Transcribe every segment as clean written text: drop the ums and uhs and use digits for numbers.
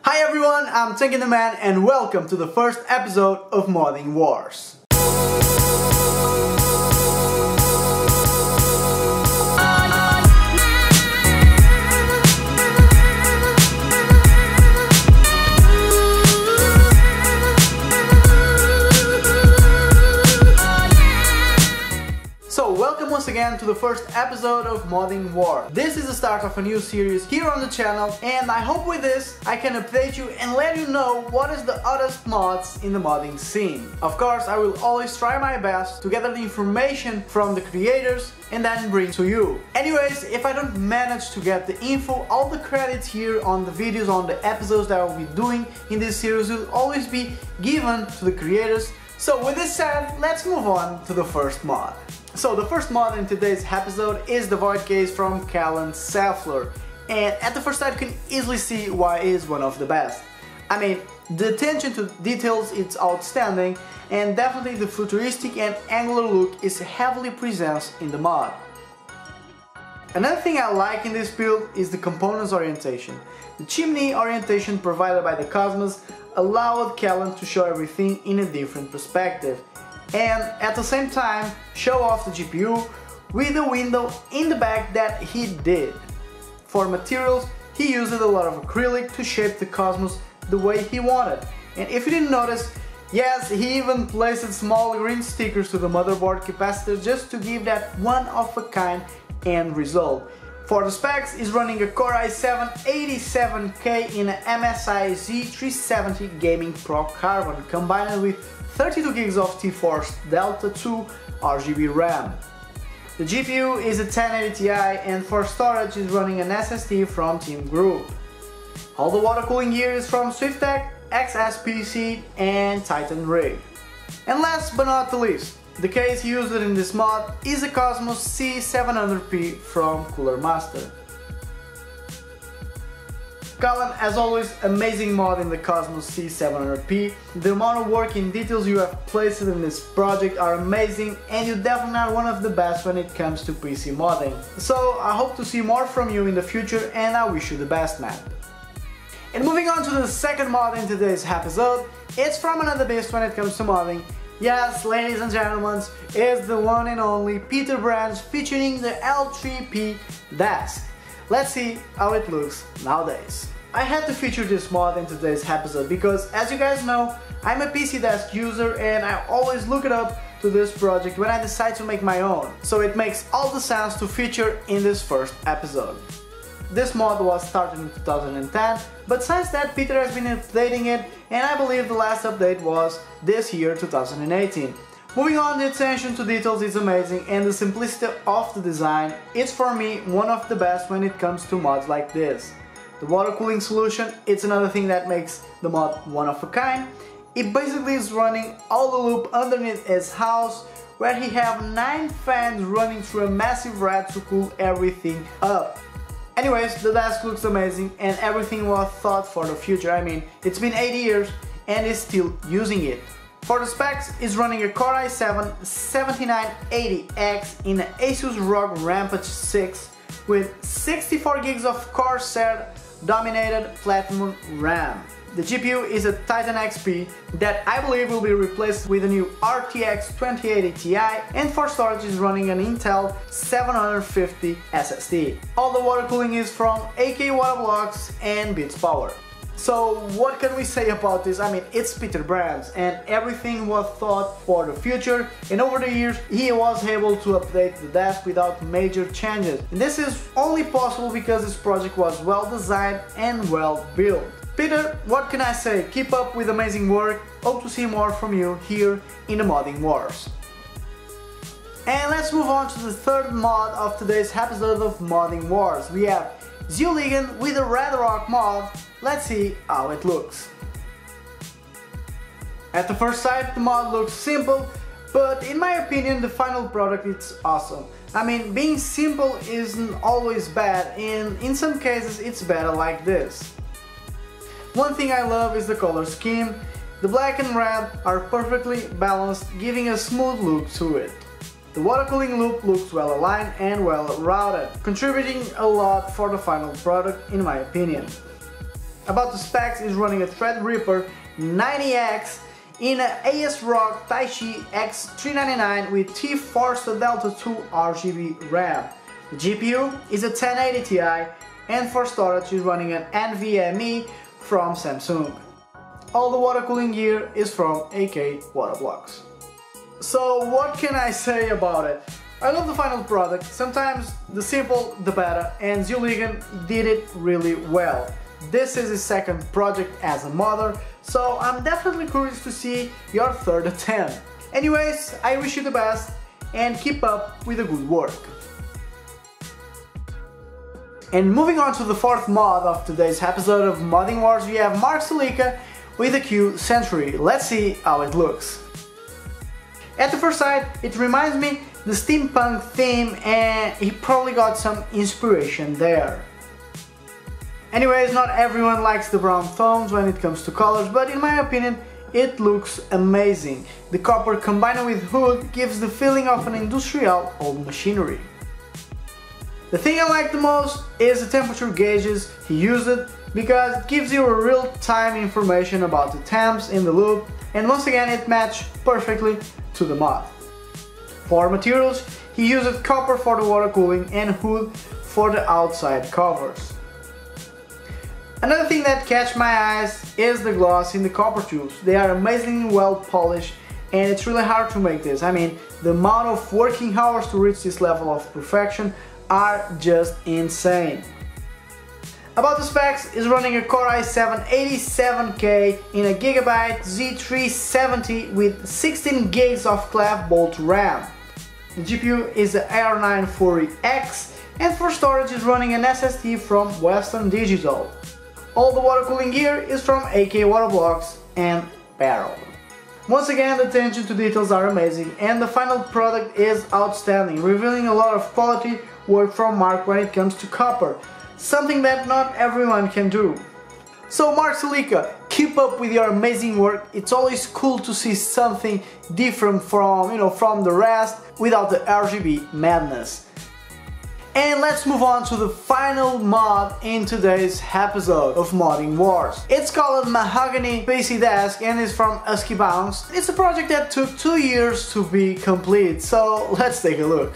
Hi everyone, I'm Tankian the Man and welcome to the first episode of Modding Wars. So welcome once again to the first episode of Modding War. This is the start of a new series here on the channel, and I hope with this I can update you and let you know what is the hottest mods in the modding scene. Of course, I will always try my best to gather the information from the creators and then bring to you. Anyways, if I don't manage to get the info, all the credits here on the videos, on the episodes that I will be doing in this series will always be given to the creators. So with this said, let's move on to the first mod. So the first mod in today's episode is the Void Case from Calen Safler, and at the first sight you can easily see why it is one of the best. I mean, the attention to details is outstanding, and definitely the futuristic and angular look is heavily present in the mod. Another thing I like in this build is the components orientation. The chimney orientation provided by the Cosmos allowed Calen to show everything in a different perspective, and at the same time show off the GPU with the window in the back that he did. For materials, he used a lot of acrylic to shape the Cosmos the way he wanted. And if you didn't notice, yes, he even placed small green stickers to the motherboard capacitor just to give that one-of-a-kind end result. For the specs, he's running a Core i7-87K in an MSI Z370 Gaming Pro Carbon combined with 32 gigs of T-Force Delta 2 RGB RAM. The GPU is a 1080 Ti, and for storage is running an SSD from Team Group. All the water cooling gear is from SwiftTech, XSPC and Titan Rig. And last but not the least, the case used in this mod is a Cosmos C700P from Cooler Master. Calen, as always, amazing mod in the Cosmos C700P. The amount of work and details you have placed in this project are amazing, and you definitely are one of the best when it comes to PC modding. So I hope to see more from you in the future, and I wish you the best, man. And moving on to the second mod in today's episode, it's from another beast when it comes to modding. Yes, ladies and gentlemen, it's the one and only Peter Brands featuring the L3P desk. Let's see how it looks nowadays. I had to feature this mod in today's episode because, as you guys know, I'm a PC desk user and I always look it up to this project when I decide to make my own. So it makes all the sense to feature in this first episode. This mod was started in 2010, but since that Peter has been updating it, and I believe the last update was this year, 2018. Moving on, the attention to details is amazing, and the simplicity of the design is for me one of the best when it comes to mods like this. The water cooling solution, it's another thing that makes the mod one of a kind. It basically is running all the loop underneath his house, where he have 9 fans running through a massive rad to cool everything up. Anyways, the desk looks amazing and everything was thought for the future. I mean, it's been 8 years and is still using it. For the specs, it's running a Core i7-7980X in an Asus ROG Rampage 6 with 64 gigs of Corsair dominated Platinum RAM. The GPU is a Titan XP that I believe will be replaced with a new RTX 2080 Ti, and for storage is running an Intel 750 SSD. All the water cooling is from AK water blocks and Beats Power. So what can we say about this? I mean, it's Peter Brands and everything was thought for the future, and over the years he was able to update the desk without major changes. And this is only possible because this project was well designed and well built. Peter, what can I say? Keep up with amazing work. Hope to see more from you here in the Modding Wars. And let's move on to the third mod of today's episode of Modding Wars. We have Zeuligan with a Redrock mod. Let's see how it looks. At the first sight, the mod looks simple, but in my opinion the final product is awesome. I mean, being simple isn't always bad, and in some cases it's better like this. One thing I love is the color scheme. The black and red are perfectly balanced, giving a smooth look to it. The water cooling loop looks well aligned and well routed, contributing a lot for the final product in my opinion. About the specs, is running a Threadripper 90X in an ASRock Taichi X399 with T-Force Delta 2 RGB RAM. The GPU is a 1080 Ti, and for storage is running an NVMe from Samsung. All the water cooling gear is from AK Waterblocks. So what can I say about it? I love the final product. Sometimes the simple the better, and Zeuligan did it really well. This is his second project as a modder, so I'm definitely curious to see your third attempt. Anyways, I wish you the best and keep up with the good work. And moving on to the fourth mod of today's episode of Modding Wars, we have Celica with a Q Century. Let's see how it looks. At the first sight, it reminds me the steampunk theme, and he probably got some inspiration there. Anyways, not everyone likes the brown tones when it comes to colors, but in my opinion, it looks amazing. The copper combined with hood gives the feeling of an industrial old machinery. The thing I like the most is the temperature gauges he used, because it gives you a real-time information about the temps in the loop, and once again it matched perfectly to the mod. For materials, he used copper for the water cooling and hood for the outside covers. Another thing that catch my eyes is the gloss in the copper tubes. They are amazingly well polished, and it's really hard to make this. I mean, the amount of working hours to reach this level of perfection are just insane. About the specs, is running a Core i7-87K in a Gigabyte Z370 with 16 gigs of clef bolt RAM. The GPU is the R940X, and for storage is running an SSD from Western Digital. All the water cooling gear is from AK Waterblocks and Barrel. Once again, the attention to details are amazing, and the final product is outstanding, revealing a lot of quality work from Mark when it comes to copper, something that not everyone can do. So Celica, keep up with your amazing work. It's always cool to see something different from the rest without the RGB madness. And let's move on to the final mod in today's episode of Modding Wars. It's called Mahogany PC Desk and is from HuskyBongs. It's a project that took 2 years to be complete, so let's take a look.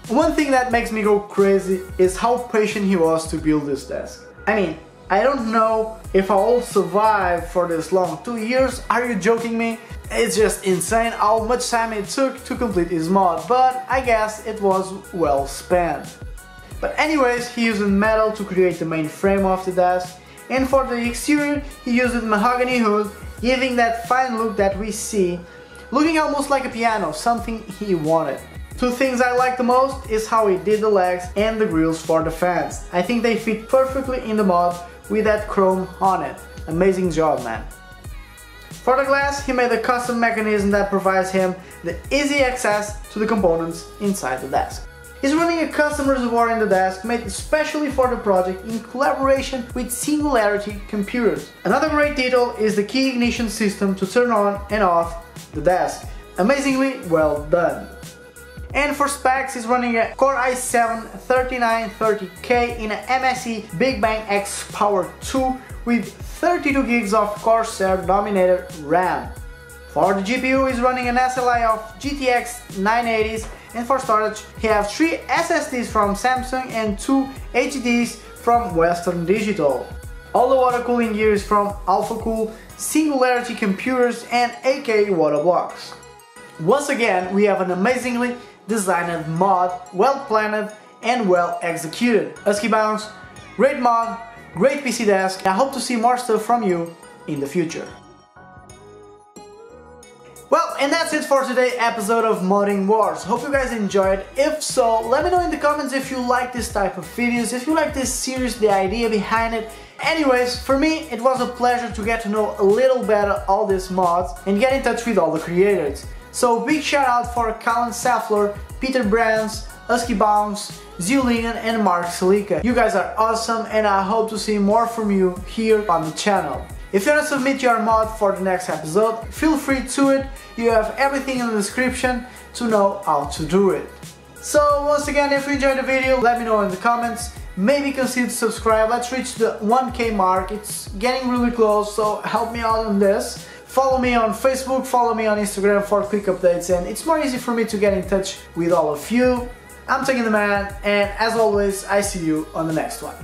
One thing that makes me go crazy is how patient he was to build this desk. I mean, I don't know if I'll survive for this long. 2 years? Are you joking me? It's just insane how much time it took to complete his mod, but I guess it was well spent. But anyways, he used metal to create the main frame of the desk, and for the exterior he used mahogany hood, giving that fine look that we see, looking almost like a piano, something he wanted. Two things I like the most is how he did the legs and the grills for the fans. I think they fit perfectly in the mod with that chrome on it. Amazing job, man. For the glass, he made a custom mechanism that provides him the easy access to the components inside the desk. He's running a custom reservoir in the desk made especially for the project in collaboration with Singularity computers. Another great detail is the key ignition system to turn on and off the desk. Amazingly well done. And for specs, he's running a Core i7-3930K in an MSI Big Bang X Power 2 with 32 gigs of Corsair Dominator RAM. For the GPU, he's running an SLI of GTX 980s, and for storage, he has 3 SSDs from Samsung and 2 HDDs from Western Digital. All the water cooling gear is from AlphaCool, Singularity computers, and AK Waterblocks. Once again, we have an amazingly designed mod, well planned and well executed. HuskyBongs, great mod, great PC desk. I hope to see more stuff from you in the future. Well, and that's it for today's episode of Modding Wars. Hope you guys enjoyed. If so, let me know in the comments if you like this type of videos, if you like this series, the idea behind it. Anyways, for me, it was a pleasure to get to know a little better all these mods and get in touch with all the creators. So big shout out for Calen Safler, Peter Brands, HuskyBongs, Zeuligan and Celica. You guys are awesome, and I hope to see more from you here on the channel. If you want to submit your mod for the next episode, feel free to it. You have everything in the description to know how to do it. So once again, if you enjoyed the video, let me know in the comments. maybe consider subscribe. Let's reach the 1K mark. It's getting really close, so help me out on this. Follow me on Facebook, follow me on Instagram for quick updates, and it's more easy for me to get in touch with all of you. I'm Tankian the Man, and as always, I see you on the next one.